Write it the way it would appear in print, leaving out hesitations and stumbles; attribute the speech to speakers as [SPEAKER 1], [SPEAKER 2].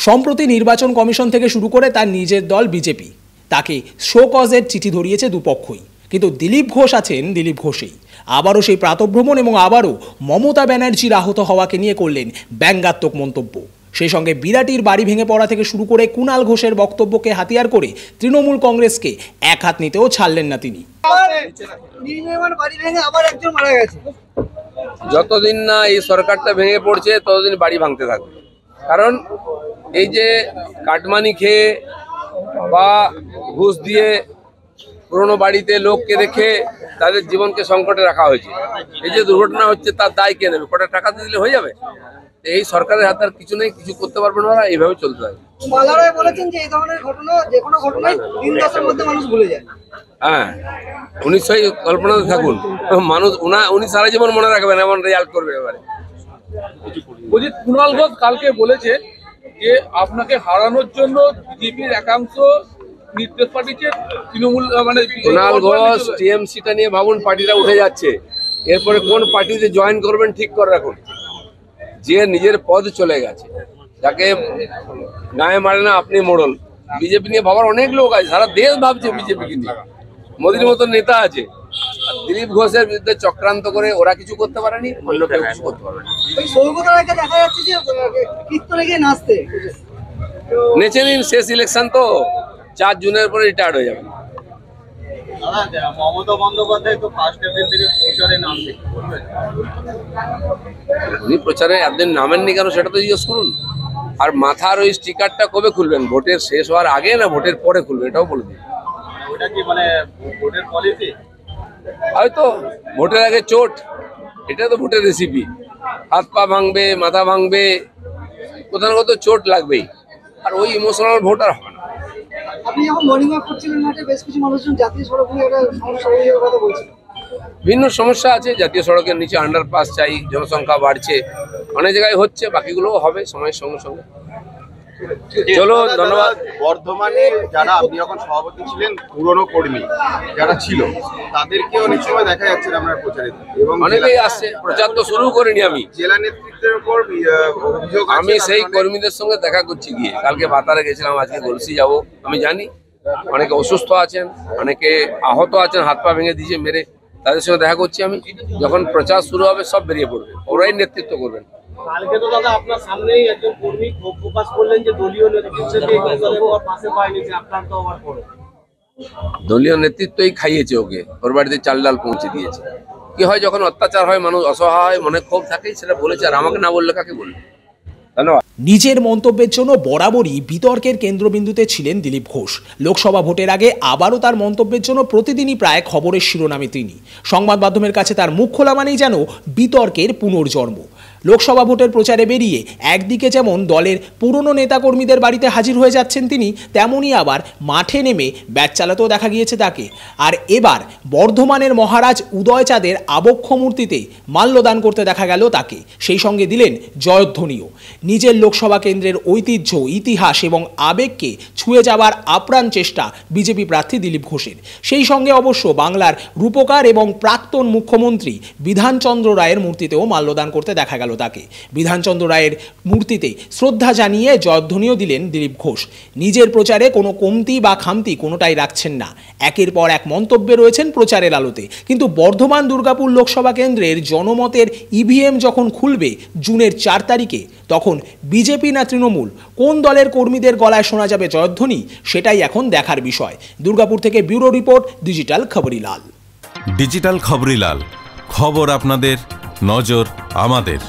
[SPEAKER 1] সম্প্রতি নির্বাচন কমিশন থেকে শুরু করে তার নিজের দল বিজেপি তাকে শো কজের চিঠি ধরিয়েছে দুপক্ষই। কিন্তু দিলীপ ঘোষ আছেন দিলীপ ঘোষেই। আবারও সেই প্রাতঃভ্রমণ এবং আবারও মমতা ব্যানার্জির আহত হওয়াকে নিয়ে করলেন ব্যঙ্গাত্মক মন্তব্য। সেই সঙ্গে বিরাটির বাড়ি ভেঙে পড়া থেকে শুরু করে কুণাল ঘোষের বক্তব্যকে হাতিয়ার করে তৃণমূল কংগ্রেসকে এক হাত নিতেও ছাড়লেন না তিনি।
[SPEAKER 2] যতদিন না এই সরকারটা ভেঙে পড়ছে ততদিন বাড়ি ভাঙতে থাকবে। কারণ এই যে কাটমানি খেয়ে বা ঘুষ দিয়ে পুরনো বাড়িতে লোককে রেখে তাদের জীবনকে সংকটে রাখা হয়েছে, এই যে দুর্ঘটনা হচ্ছে তার দায় কে নেবে? কটা টাকা দিলে হয়ে যাবে? এই সরকারের হাতে আর কিছু নেই, কিছু করতে পারবে না, এইভাবে চলতে থাকবে। হ্যাঁ, উনি সেই কল্পনাতে থাকুন, মানুষ উনি সারা জীবন মনে রাখবেন, এমন রেজাল্ট করবে এবারে।
[SPEAKER 3] কুণাল ঘোষ কালকে বলেছে যে আপনাকে হারানোর জন্য বিজেপির একাংশ নির্দেশ পাঠিয়েছে তৃণমূল, মানে
[SPEAKER 2] কুণাল ঘোষ টিএমসিটা নিয়ে ভাবুন, পার্টিটা উঠে যাচ্ছে, এরপরে কোন পার্টিতে জয়েন করবেন ঠিক করে রাখুন। যে নিজের পদ চলে গেছে, যাকে গায়ে মারে না আপনি মোড়ল। বিজেপি নিয়ে ভাবার অনেক লোক আছে, সারা দেশ ভাবছে বিজেপিকে নিয়ে। মোদির মতো নেতা আছে, দিলীপ ঘোষের বিরুদ্ধে চক্রান্ত করে ওরা কিছু করতে পারেনি, অন্য কেউ কিছু করতে পারেনি। নেচে নিন, শেষ ইলেকশন তো, 4 জুনের পরে রিটায়ার্ড হয়ে যাবে।
[SPEAKER 4] মমতা বন্দ্যোপাধ্যায় তো 1 এপ্রিল থেকে প্রচারে নামছে,
[SPEAKER 2] উনি প্রচারে একদিন নামেননি কেন সেটা তো জিজ্ঞেস করুন। আর মাথার ওই স্টিকারটা কবে খুলবেন? ভোটের শেষ হওয়ার আগে না ভোটের পরে খুলবেন? এটাও বলে দিন।
[SPEAKER 4] ওটা কি মানে ভোটের পলিসি?
[SPEAKER 2] হয়তো ভোটের আগে চোট, এটা তো ভোটের রেসিপি। হাত পা ভাঙবে, মাথা ভাঙবে, কোথাও কোথাও চোট লাগবেই। আর ওই ইমোশনাল ভোট আর হবে না।
[SPEAKER 5] আপনি যখন মর্নিং ওয়াক করছিলেন মাঠে, বেশ কিছু মানুষজন জাতীয় সড়ক নিয়ে একটা সমস্যার কথা বলছিল।
[SPEAKER 2] ভিন্ন সমস্যা আছে, জাতীয় সড়কের নিচে আন্ডারপাস চাই, জনসংখ্যা বাড়ছে, অনেক জায়গায় হচ্ছে, বাকিগুলোও হবে সময়ের সঙ্গে সঙ্গে। চলো, ধন্যবাদ।
[SPEAKER 6] বর্ধমানে যারা আপনি যখন সভাপতি ছিলেন, পুরনো কর্মী যারা ছিল তাদেরকেও অনেক সময় দেখা যাচ্ছে আপনার প্রচারে, এবং
[SPEAKER 2] অনেকেই আসছে। প্রচার তো শুরু করিনি আমি,
[SPEAKER 6] জেলা নেতৃত্বের উপর অভিযোগ।
[SPEAKER 2] আমি সেই কর্মীদের সঙ্গে দেখা করছি গিয়ে। কালকে ভাতারে গেছিলাম, আজকে গলসি যাব। আমি জানি অনেকে অসুস্থ আছেন, অনেকে আহত আছেন, হাত পা ভেঙে দিয়েছে মেরে, তাদের সঙ্গে দেখা করছি আমি। যখন প্রচার শুরু হবে সব বেরিয়ে পড়বে, ওরাই নেতৃত্ব করবেন।
[SPEAKER 4] কালকে তো দাদা আপনার সামনেই একজন কর্মী ক্ষোভ প্রকাশ করলেন যে দলীয় নেতৃত্বকে পাশে পায়নি, আক্রান্ত হওয়ার পরে
[SPEAKER 2] দলীয় নেতৃত্বই খাইয়েছে ওকে, ওর বাড়িতে চাল ডাল পৌঁছে দিয়েছে। কি হয় যখন অত্যাচার হয়, মানুষ অসহায়, মনে ক্ষোভ থাকেই, সেটা বলেছে। আর আমাকে না বললে কাকে বলবে? ধন্যবাদ।
[SPEAKER 1] নিজের মন্তব্যের জন্য বরাবরই বিতর্কের কেন্দ্রবিন্দুতে ছিলেন দিলীপ ঘোষ। লোকসভা ভোটের আগে আবারও তার মন্তব্যের জন্য প্রতিদিনই প্রায় খবরের শিরোনামে তিনি। সংবাদ মাধ্যমের কাছে তার মুখ খোলা মানেই যেন বিতর্কের পুনর্জন্ম। লোকসভা ভোটের প্রচারে বেরিয়ে একদিকে যেমন দলের পুরনো নেতাকর্মীদের বাড়িতে হাজির হয়ে যাচ্ছেন তিনি, তেমনই আবার মাঠে নেমে ব্যাট চালাতেও দেখা গিয়েছে তাকে। আর এবার বর্ধমানের মহারাজ উদয়চাঁদের আবক্ষ মূর্তিতে মাল্যদান করতে দেখা গেল তাকে। সেই সঙ্গে দিলেন জয়ধ্বনিও। নিজের লোকসভা কেন্দ্রের ঐতিহ্য, ইতিহাস এবং আবেগকে ছুঁয়ে যাওয়ার আপ্রাণ চেষ্টা বিজেপি প্রার্থী দিলীপ ঘোষের। সেই সঙ্গে অবশ্য বাংলার রূপকার এবং প্রাক্তন মুখ্যমন্ত্রী বিধানচন্দ্র রায়ের মূর্তিতেও মাল্যদান করতে দেখা গেল তাকে। বিধানচন্দ্র রায়ের মূর্তিতে শ্রদ্ধা জানিয়ে জয়ধ্বনিও দিলেন দিলীপ ঘোষ। নিজের প্রচারে কোনো কমতি বা খামতি কোনোটাই রাখছেন না। একের পর এক মন্তব্যে রয়েছেন প্রচারের আলোতে। কিন্তু বর্ধমান দুর্গাপুর লোকসভা কেন্দ্রের জনমতের ইভিএম যখন খুলবে জুনের 4 তারিখে, তখন বিজেপি না তৃণমূল, কোন দলের কর্মীদের গলায় শোনা যাবে জয়ধ্বনি, সেটাই এখন দেখার বিষয়। দুর্গাপুর থেকে bureau report, digital Khabrilal.
[SPEAKER 7] Digital Khabrilal, খবর আপনাদের, নজর আমাদের।